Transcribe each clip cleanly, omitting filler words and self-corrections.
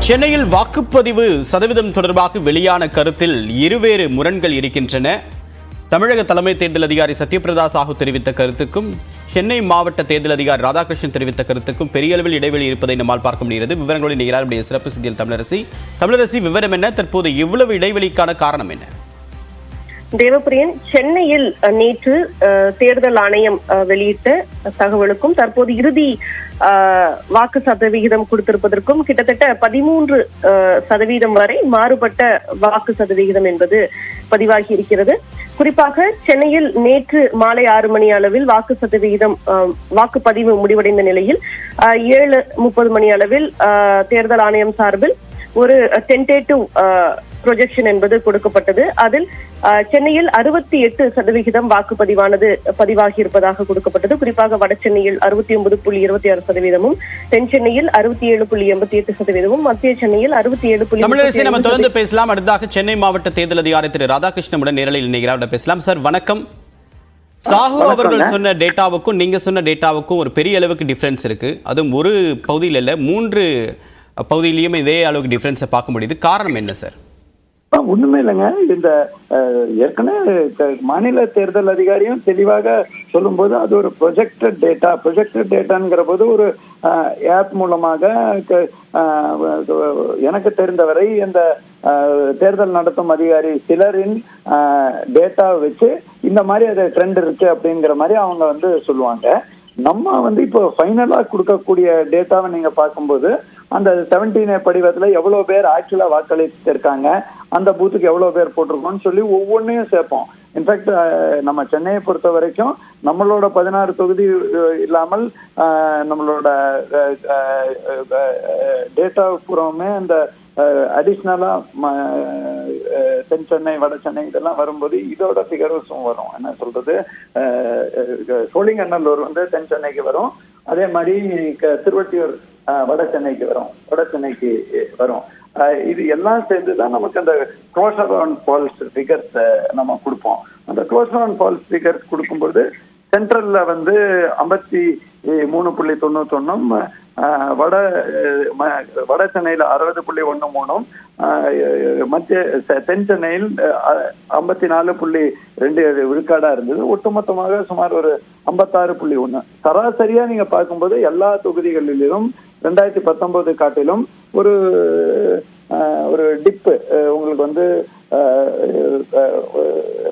சென்னையில் வாக்குப்பதிவு சதவீதம் தொடர்பாக வெளியான கருத்தில் இருவேறு முரண்கள் இருக்கின்றன. தமிழக தலைமை தேர்தல் அதிகாரி சத்யபிரதா சாஹூ தெரிவித்த கருத்துக்கும் சென்னை மாவட்ட தேர்தல் அதிகாரி ராதாகிருஷ்ணன் தெரிவித்த கருத்துக்கும் பெரிய அளவில் இடைவெளி இருப்பதை நம்மால் பார்க்க முடிகிறது. விவரங்களோடு நிகழ்ச்சியுடைய சிறப்பு செய்தியில் தமிழரசி விவரம் என்ன? தற்போது இவ்வளவு இடைவெளிக்கான காரணம் என்ன? தேவப்பிரியன், சென்னையில் நேற்று தேர்தல் ஆணையம் வெளியிட்ட தகவலுக்கும் தற்போது இறுதி வாக்கு சதவிகிதம் கொடுத்திருப்பதற்கும் கிட்டத்தட்ட 13% வரை மாறுபட்ட வாக்கு சதவிகிதம் என்பது பதிவாகி இருக்கிறது. குறிப்பாக சென்னையில் நேற்று மாலை 6 மணி அளவில் வாக்கு சதவிகிதம் வாக்குப்பதிவு முடிவடைந்த நிலையில் 7:30 மணி அளவில் தேர்தல் ஆணையம் சார்பில் ஒரு டென்டேட்டிவ் ப்ரொஜெக்ஷன் என்பது கொடுக்கப்பட்டது. அதில் சென்னையில் 68% வாக்குப்பதிவானது பதிவாகி இருப்பதாக கொடுக்கப்பட்டது. குறிப்பாக வட சென்னையில் 69.26%, தென் சென்னையில் 67.88%, மத்திய சென்னையில் 67. நம்ம தொடர்ந்து பேசலாம். அடுத்ததாக சென்னை மாவட்ட தேர்தல் அதிகாரி திரு ராதாகிருஷ்ணனுடன் நேரலையில் இணைகிறார். பேசலாம் சார். வணக்கம். சாஹூ அவர்கள் சொன்ன டேட்டாவுக்கும் நீங்க சொன்ன டேட்டாவுக்கும் ஒரு பெரிய அளவுக்கு டிஃபரன்ஸ் இருக்கு. அதுவும் ஒரு பகுதியில் இல்ல, 3 பகுதியிலையும் இதே அளவுக்கு டிஃபரன்ஸை பார்க்க முடியுது. காரணம் என்ன சார்? ஒண்ணுமே இல்லைங்க. இந்த ஏற்கனவே மாநில தேர்தல் அதிகாரியும் தெளிவாக சொல்லும் போது அது ஒரு ப்ரொஜெக்டட் டேட்டாங்கிற போது ஒரு ஆப் மூலமாக எனக்கு தெரிந்தவரை இந்த தேர்தல் நடத்தும் அதிகாரி சிலரின் டேட்டா வச்சு இந்த மாதிரி அது ட்ரெண்ட் இருக்கு அப்படிங்கிற மாதிரி அவங்க சொல்லுவாங்க. நம்ம இப்போ ஃபைனலா கொடுக்கக்கூடிய டேட்டாவை நீங்க பார்க்கும்போது அந்த 17A படிவத்துல எவ்வளவு பேர் ஆக்சுவலா வாக்களித்திருக்காங்க, அந்த பூத்துக்கு எவ்வளவு பேர் போட்டிருக்கோம்னு சொல்லி ஒவ்வொன்றையும் சேர்ப்போம். இன்ஃபேக்ட் நம்ம சென்னையை பொறுத்த வரைக்கும் நம்மளோட 16 தொகுதி இல்லாமல் நம்மளோட டேட்டா பூராவுமே அந்த அடிஷ்னலா தென் சென்னை வட சென்னை இதெல்லாம் வரும்போது இதோட ஃபிகர்ஸும் வரும். என்ன சொல்றது, சோழிங்கநல்லூர் தென் சென்னைக்கு வரும், அதே மாதிரி திருவொற்றியூர் வட சென்னைக்கு வரும். இது எல்லாம் சேர்ந்துதான் நமக்கு அந்த க்ளோசர் ஆன் பால்ஸ் ஃபிகர்ஸ் நம்ம கொடுப்போம். அந்த க்ளோசர் ஆன் பால்ஸ் ஃபிகர்ஸ் கொடுக்கும்போது சென்ட்ரல்ல 53.91, வட சென்னையில் 60.13, மத்திய தென் சென்னையில் 54.27 விழுக்காடா இருந்தது. ஒட்டுமொத்தமாக சுமார் ஒரு 56.1. சராசரியா நீங்க பார்க்கும்போது எல்லா தொகுதிகளிலும் 2019 காட்டிலும் ஒரு டிப்பு உங்களுக்கு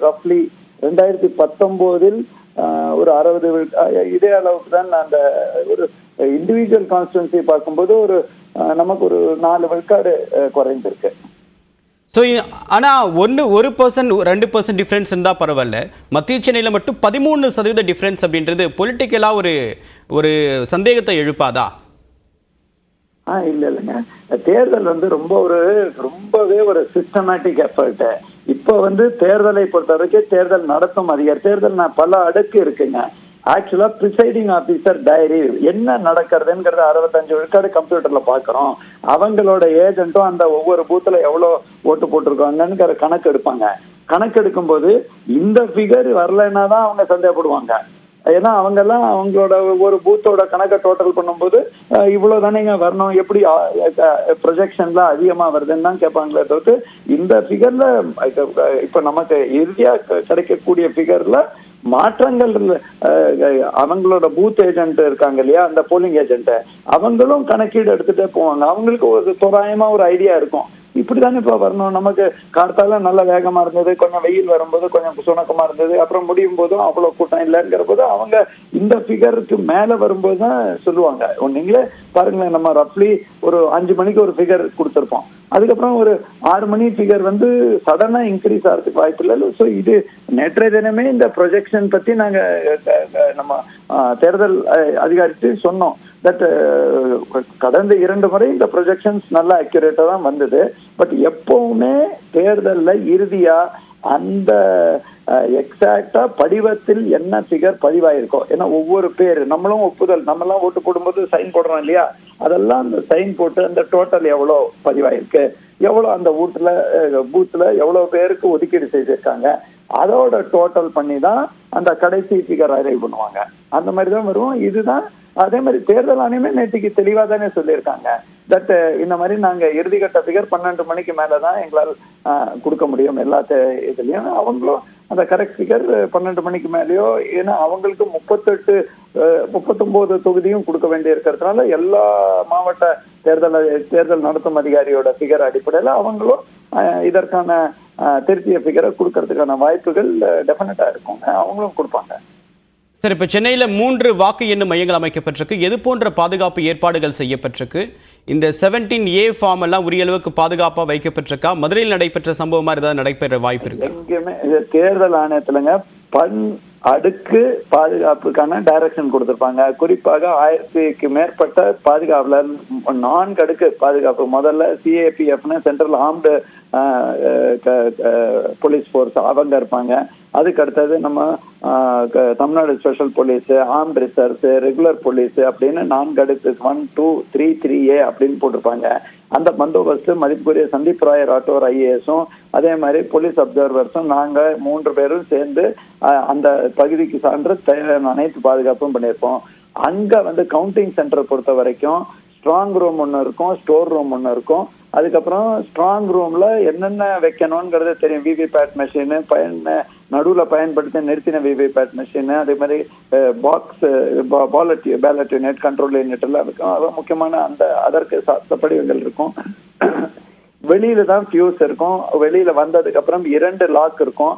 ரஃப்லி 2019 ஒரு 60 இதே அளவுக்கு தான் அந்த ஒரு இண்டிவிஜுவல் கான்ஸ்டிட்யூன்சி பார்க்கும்போது நமக்கு ஒரு 4 விழுக்காடு குறைந்திருக்கு. ஆனா 1% 2% டிஃபரன்ஸ் இருந்தா பரவாயில்ல, மத்திய சென்னையில மட்டும் 13% டிஃபரன்ஸ் அப்படின்றது பொலிட்டிக்கலா ஒரு சந்தேகத்தை எழுப்பாதா? இல்லைங்க, தேர்தல் ரொம்பவே ஒரு சிஸ்டமேட்டிக் எஃபர்ட். இப்போ தேர்தலை பொறுத்த வரைக்கும் தேர்தல் நடத்தும் அதிகாரி, தேர்தல் பல அடுக்கு இருக்குங்க. ஆக்சுவலா பிரிசைடிங் ஆபீசர் டைரி என்ன நடக்கிறதுங்கிறத 65 விழுக்காடு கம்ப்யூட்டர்ல பாக்குறோம். அவங்களோட ஏஜென்ட்டும் அந்த ஒவ்வொரு பூத்துல எவ்வளவு ஓட்டு போட்டிருக்காங்கிற கணக்கு எடுப்பாங்க. கணக்கு எடுக்கும் போது இந்த ஃபிகர் வரலன்னா தான் அவங்க சந்தேகப்படுவாங்க. ஏன்னா அவங்கெல்லாம் அவங்களோட ஒவ்வொரு பூத்தோட கணக்கை டோட்டல் பண்ணும்போது இவ்வளவு தானேங்க வரணும், எப்படி ப்ரொஜெக்ஷன்ல அதிகமா வருதுன்னு தான் கேட்பாங்களே தவிர்த்து இந்த ஃபிகர்ல இப்ப நமக்கு இறுதியா கிடைக்கக்கூடிய ஃபிகர்ல மாற்றங்கள் அவங்களோட பூத் ஏஜென்ட் இருக்காங்க இல்லையா, அந்த போலிங் ஏஜென்ட், அவங்களும் கணக்கீடு எடுத்துட்டே போவாங்க. அவங்களுக்கு ஒரு தோராயமா ஒரு ஐடியா இருக்கும், இப்படிதானே இப்ப வரணும். நமக்கு கார்த்தால நல்ல வேகமா இருந்தது, கொஞ்சம் வெயில் வரும்போது கொஞ்சம் சுணக்கமா இருந்தது, அப்புறம் முடியும் போதும் அவ்வளவு கூட்டம் இல்லைங்கிற போது அவங்க இந்த ஃபிகருக்கு மேல வரும்போதுதான் சொல்லுவாங்க. நீங்களே பாருங்களேன், நம்ம ரஃப்லி ஒரு 5 மணிக்கு ஒரு ஃபிகர் கொடுத்துருப்போம், அதுக்கப்புறம் ஒரு 6 மணி ஃபிகர் சடனா இன்க்ரீஸ் ஆகிறதுக்கு வாய்ப்பு இல்லை. ஸோ இது நேற்றைய தினமே இந்த ப்ரொஜெக்ஷன் பத்தி நாங்க நம்ம தேர்தல் அதிகாரிட்டு சொன்னோம். தட் கடந்த 2 முறை இந்த ப்ரொஜெக்ஷன்ஸ் நல்லா அக்யூரேட்டா தான் வந்தது. பட் எப்பவுமே தேர்தல்ல இறுதியா அந்த எக்ஸாக்டா படிவத்தில் என்ன ஃபிகர் பதிவாயிருக்கோம். ஏன்னா ஒவ்வொரு பேர் நம்மளும் ஒப்புதல், நம்மளாம் ஓட்டு போடும்போது சைன் போடுறோம் இல்லையா, அதெல்லாம் அந்த சைன் போட்டு அந்த டோட்டல் எவ்வளவு பதிவாயிருக்கு, எவ்வளவு அந்த பூத்துல எவ்வளவு பேருக்கு ஒதுக்கீடு செய்திருக்காங்க, அதோட டோட்டல் பண்ணி தான் அந்த கடைசி ஃபிகர் அரைவ் பண்ணுவாங்க. அந்த மாதிரி தான் வரும். இதுதான் அதே மாதிரி தேர்தல் ஆணையமே நேற்றுக்கு தெளிவா தானே சொல்லியிருக்காங்க. தட் இந்த மாதிரி நாங்க இறுதிக்கட்ட ஃபிகர் 12 மணிக்கு மேலதான் எங்களால் கொடுக்க முடியும் எல்லா இதுலயும். அவங்களும் அந்த கரெக்ட் ஃபிகர் 12 மணிக்கு மேலேயோ, ஏன்னா அவங்களுக்கு 39 தொகுதியும் கொடுக்க வேண்டி இருக்கிறதுனால எல்லா மாவட்ட தேர்தல் நடத்தும் அதிகாரியோட ஃபிகர் அடிப்படையில் அவங்களும் இதற்கான திருத்திய ஃபிகரை கொடுக்கறதுக்கான வாய்ப்புகள் டெஃபினட்டா இருக்கும். அவங்களும் கொடுப்பாங்க. சார், இப்போ சென்னையில் 3 வாக்கு எண்ணும் மையங்கள் அமைக்கப்பட்டிருக்கு. எது போன்ற பாதுகாப்பு ஏற்பாடுகள் செய்யப்பட்டிருக்கு? இந்த 17A ஃபார்ம் எல்லாம் உரிய அளவுக்கு பாதுகாப்பாக வைக்கப்பட்டிருக்கா? மதுரையில் நடைபெற்ற சம்பவம் மாதிரி ஏதாவது நடைபெற வாய்ப்பு இருக்கு? எங்கேயுமே தேர்தல் ஆணையத்துலங்க அடுக்கு பாதுகாப்புக்கான டைரக்ஷன் கொடுத்திருப்பாங்க. குறிப்பாக 1000க்கு மேற்பட்ட பாதுகாப்புல 4 அடுக்கு பாதுகாப்பு. முதல்ல CAPFன்னு சென்ட்ரல் ஆர்ம்டு போலீஸ் ஃபோர்ஸ் அவங்க இருப்பாங்க. அதுக்கு அடுத்தது நம்ம Tamil Nadu special police, armed reserves, regular police அப்படின்னு 4 அடுக்கு 1, 2, 3, 3A அப்படின்னு போட்டிருப்பாங்க. அந்த பந்தோபஸ்து மதிப்புக்குரிய சந்தீப் ராய் ராட்டோர் IASம் அதே மாதிரி போலீஸ் அப்சர்வர்ஸும் நாங்க 3 பேரும் சேர்ந்து அந்த பகுதிக்கு சான்று அனைத்து பாதுகாப்பும் பண்ணியிருப்போம். அங்க கவுண்டிங் சென்டரை பொறுத்த வரைக்கும் ஸ்ட்ராங் ரூம் ஒன்று இருக்கும், ஸ்டோர் ரூம் ஒன்று இருக்கும். அதுக்கப்புறம் ஸ்ட்ராங் ரூம்ல என்னென்ன வைக்கணும்ங்கிறது தெரியும். விவிபேட் மெஷின் நடுவில் பயன்படுத்தி நிறுத்தின விவிபேட் மெஷின், அதே மாதிரி box ballot unit, control unit எல்லாம் இருக்கும். அதான் முக்கியமான அந்த அதற்கு படிவங்கள் இருக்கும். வெளியில தான் ஃபியூஸ் இருக்கும். வெளியில வந்ததுக்கு அப்புறம் 2 லாக் இருக்கும்.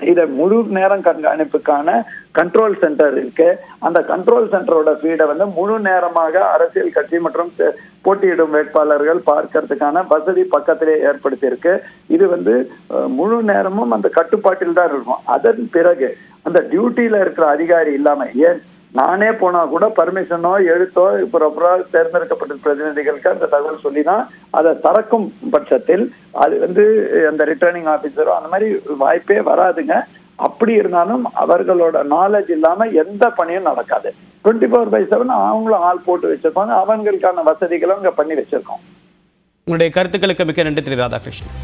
இத முழு நேரம் கண்காணிப்புக்கான கண்ட்ரோல் சென்டர் இருக்கு. அந்த கண்ட்ரோல் சென்டரோட ஃபீடை முழு நேரமாக அரசியல் கட்சி மற்றும் போட்டியிடும் வேட்பாளர்கள் பார்க்கறதுக்கான வசதி பக்கத்திலே ஏற்படுத்தி இருக்கு. இது முழு நேரமும் அந்த கட்டுப்பாட்டில் தான் இருக்கும். அதன் பிறகு அந்த டியூட்டியில இருக்கிற அதிகாரி இல்லாம, ஏன் நானே போனா கூட பர்மிஷனோ எழுத்தோ ப்ராப்பராக தேர்ந்தெடுக்கப்பட்ட பிரதிநிதிகளுக்கு அந்த தகவல் சொல்லிதான் அதை திறக்கும் பட்சத்தில் அது அந்த ரிட்டர்னிங் ஆபீசரோ அந்த மாதிரி வாய்ப்பே வராதுங்க. அப்படி இருந்தாலும் அவர்களோட நாலேஜ் இல்லாம எந்த பணியும் நடக்காது. 24/7 அவங்களும் ஆள் போட்டு வச்சிருப்பாங்க. அவங்களுக்கான வசதிகளும் இங்க பண்ணி வச்சிருக்கோம். உங்களுடைய கருத்துக்களுக்கு மிக்க நன்றி திரு ராதாகிருஷ்ணன்.